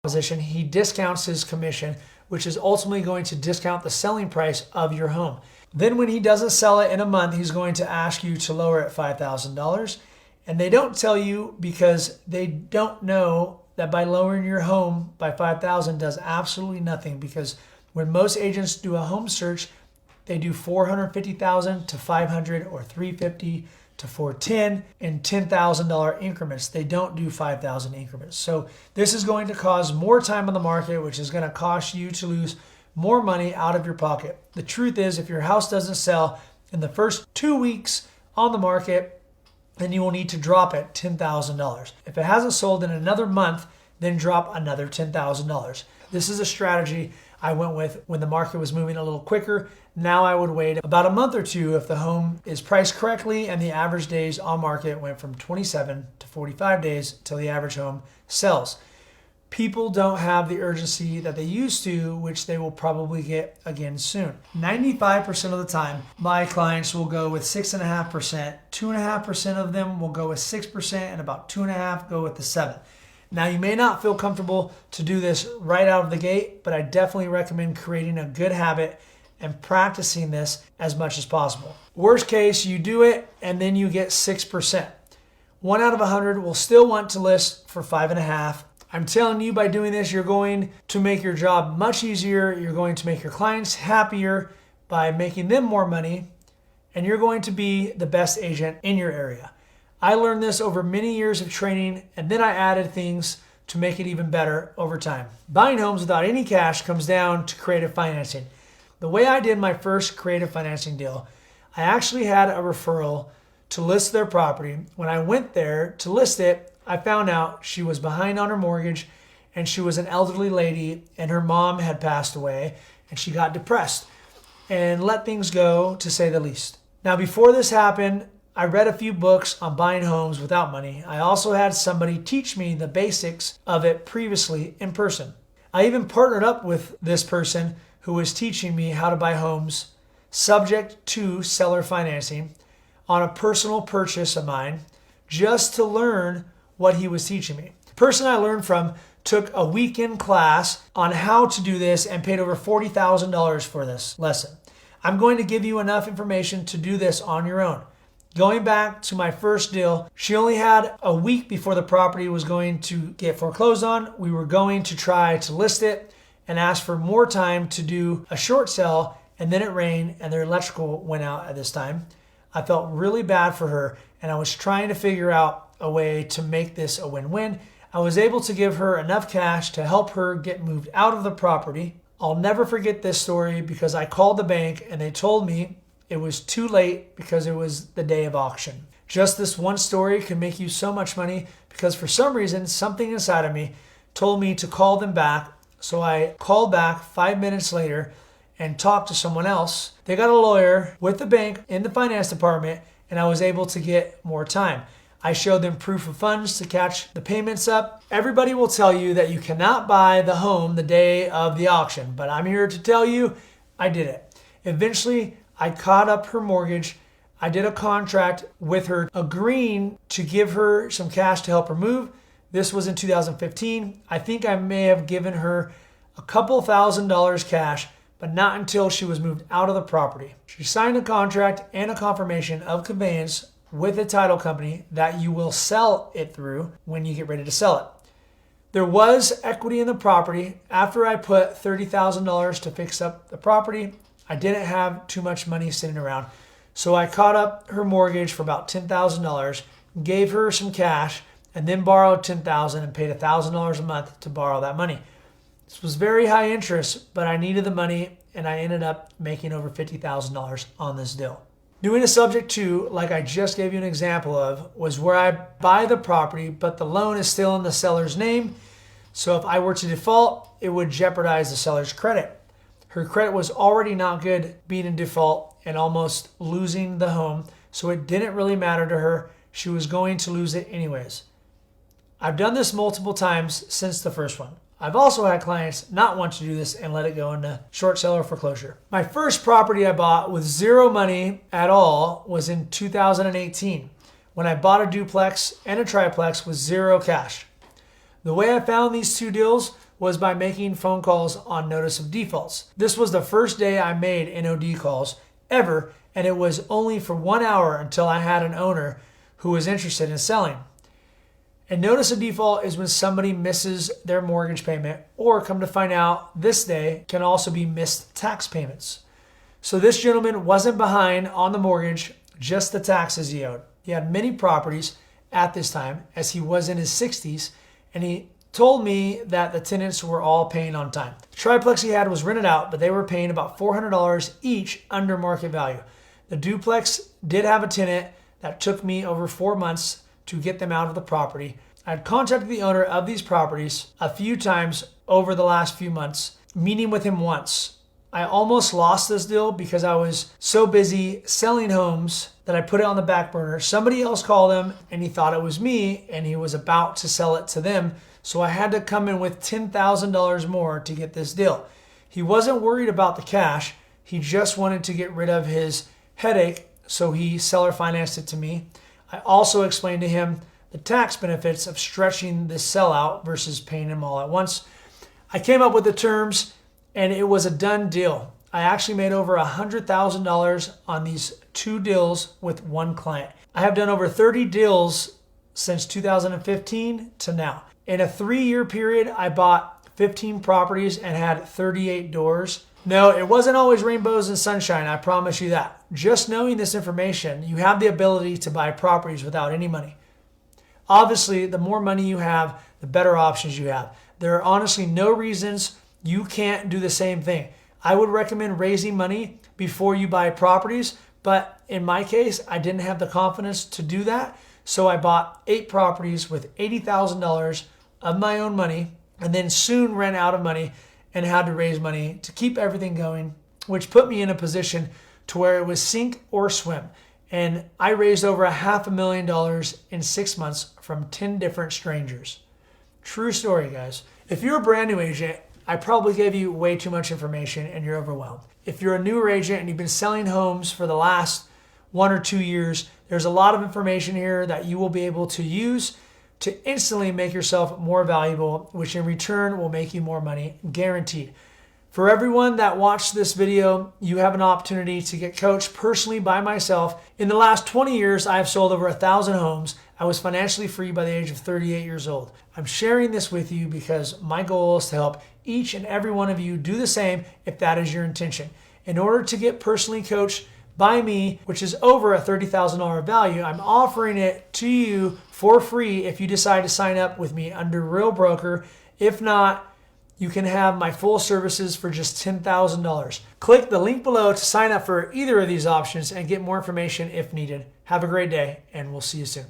proposition, he discounts his commission, which is ultimately going to discount the selling price of your home. Then when he doesn't sell it in a month, he's going to ask you to lower it $5,000. And they don't tell you because they don't know that by lowering your home by $5,000 does absolutely nothing, because when most agents do a home search, they do $450,000 to $500 or $350,000 to $410,000 in $10,000 increments. They don't do 5,000 increments. So this is going to cause more time on the market, which is going to cost you to lose more money out of your pocket. The truth is, if your house doesn't sell in the first 2 weeks on the market, then you will need to drop it $10,000. If it hasn't sold in another month, then drop another $10,000. This is a strategy I went with when the market was moving a little quicker. Now I would wait about a month or two if the home is priced correctly and the average days on market went from 27 to 45 days till the average home sells. People don't have the urgency that they used to, which they will probably get again soon. 95% of the time, my clients will go with 6.5%. 2.5% of them will go with 6%, and about 2.5% go with the 7%. Now, you may not feel comfortable to do this right out of the gate, but I definitely recommend creating a good habit and practicing this as much as possible. Worst case, you do it and then you get 6%. 1 out of 100 will still want to list for 5.5%. I'm telling you, by doing this, you're going to make your job much easier. You're going to make your clients happier by making them more money, and you're going to be the best agent in your area. I learned this over many years of training, and then I added things to make it even better over time. Buying homes without any cash comes down to creative financing. The way I did my first creative financing deal, I actually had a referral to list their property. When I went there to list it, I found out she was behind on her mortgage, and she was an elderly lady, and her mom had passed away, and she got depressed and let things go, to say the least. Now, before this happened, I read a few books on buying homes without money. I also had somebody teach me the basics of it previously in person. I even partnered up with this person who was teaching me how to buy homes subject to seller financing on a personal purchase of mine, just to learn what he was teaching me. The person I learned from took a weekend class on how to do this and paid over $40,000 for this lesson. I'm going to give you enough information to do this on your own. Going back to my first deal, she only had a week before the property was going to get foreclosed on. We were going to try to list it and ask for more time to do a short sale, and then it rained and their electrical went out at this time. I felt really bad for her, and I was trying to figure out a way to make this a win-win. I was able to give her enough cash to help her get moved out of the property. I'll never forget this story because I called the bank and they told me it was too late because it was the day of auction. Just this one story can make you so much money, because for some reason, something inside of me told me to call them back. So I called back 5 minutes later and talked to someone else. They got a lawyer with the bank in the finance department, and I was able to get more time. I showed them proof of funds to catch the payments up. Everybody will tell you that you cannot buy the home the day of the auction, but I'm here to tell you I did it. Eventually, I caught up her mortgage. I did a contract with her agreeing to give her some cash to help her move. This was in 2015. I think I may have given her a couple $1,000s cash, but not until she was moved out of the property. She signed a contract and a confirmation of conveyance with a title company that you will sell it through when you get ready to sell it. There was equity in the property. After I put $30,000 to fix up the property, I didn't have too much money sitting around. So I caught up her mortgage for about $10,000, gave her some cash, and then borrowed $10,000 and paid $1,000 a month to borrow that money. This was very high interest, but I needed the money, and I ended up making over $50,000 on this deal. Doing a subject to, like I just gave you an example of, was where I buy the property, but the loan is still in the seller's name. So if I were to default, it would jeopardize the seller's credit. Her credit was already not good being in default and almost losing the home, so it didn't really matter to her. She was going to lose it anyways. I've done this multiple times since the first one. I've also had clients not want to do this and let it go into short seller foreclosure. My first property I bought with zero money at all was in 2018, when I bought a duplex and a triplex with zero cash. The way I found these two deals was by making phone calls on notice of defaults. This was the first day I made NOD calls ever, and it was only for 1 hour until I had an owner who was interested in selling. A notice of default is when somebody misses their mortgage payment, or come to find out this day can also be missed tax payments. So this gentleman wasn't behind on the mortgage, just the taxes he owed. He had many properties at this time, as he was in his 60s, and he told me that the tenants were all paying on time. The triplex he had was rented out, but they were paying about $400 each under market value. The duplex did have a tenant that took me over 4 months to get them out of the property. I had contacted the owner of these properties a few times over the last few months, meeting with him once. I almost lost this deal because I was so busy selling homes that I put it on the back burner. Somebody else called him and he thought it was me and he was about to sell it to them. So I had to come in with $10,000 more to get this deal. He wasn't worried about the cash. He just wanted to get rid of his headache, so he seller financed it to me. I also explained to him the tax benefits of stretching this sellout versus paying him all at once. I came up with the terms and it was a done deal. I actually made over $100,000 on these 2 deals with one client. I have done over 30 deals since 2015 to now. In a 3-year period, I bought 15 properties and had 38 doors. No, it wasn't always rainbows and sunshine, I promise you that. Just knowing this information, you have the ability to buy properties without any money. Obviously, the more money you have, the better options you have. There are honestly no reasons you can't do the same thing. I would recommend raising money before you buy properties, but in my case, I didn't have the confidence to do that. So I bought 8 properties with $80,000 of my own money, and then soon ran out of money and had to raise money to keep everything going, which put me in a position to where it was sink or swim. And I raised over $500,000 in 6 months from 10 different strangers. True story, guys. If you're a brand new agent, I probably gave you way too much information and you're overwhelmed. If you're a newer agent and you've been selling homes for the last 1 or 2 years, there's a lot of information here that you will be able to use to instantly make yourself more valuable, which in return will make you more money, guaranteed. For everyone that watched this video, you have an opportunity to get coached personally by myself. In the last 20 years, I have sold over 1,000 homes. I was financially free by the age of 38 years old. I'm sharing this with you because my goal is to help each and every one of you do the same if that is your intention. In order to get personally coached by me, which is over a $30,000 value, I'm offering it to you for free if you decide to sign up with me under Real Broker. If not, you can have my full services for just $10,000. Click the link below to sign up for either of these options and get more information if needed. Have a great day, and we'll see you soon.